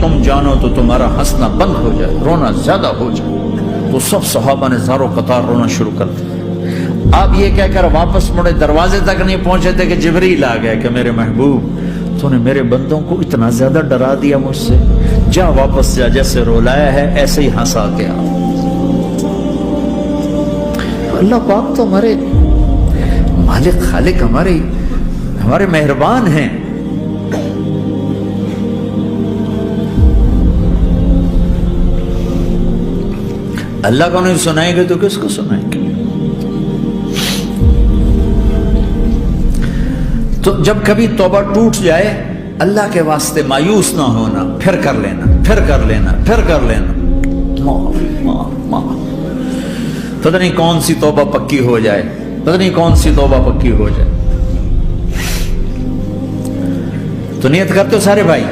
تم جانو تو تمہارا ہنسنا بند ہو جائے، رونا زیادہ ہو جائے۔ تو سب صحابہ نے زارو قطار رونا شروع کر دیا۔ آپ یہ کہہ کر واپس مڑے، دروازے تک نہیں پہنچے تھے کہ جبریل آ گئے کہ میرے محبوب تو نے میرے بندوں کو اتنا زیادہ ڈرا دیا مجھ سے، جا واپس جا، جیسے رولایا ہے ایسے ہی ہنسا کے آ۔ اللہ پاک تو ہمارے مالک خالق، ہمارے مہربان ہیں۔ اللہ کو نہیں سنائیں گے تو کس کو سنائیں گے؟ تو جب کبھی توبہ ٹوٹ جائے، اللہ کے واسطے مایوس نہ ہونا، پھر کر لینا، پھر کر لینا، پھر کر لینا، معاف۔ پتہ نہیں کون سی توبہ پکی ہو جائے، پتہ نہیں کون سی توبہ پکی ہو جائے۔ تو نیت کرتے ہو سارے بھائی؟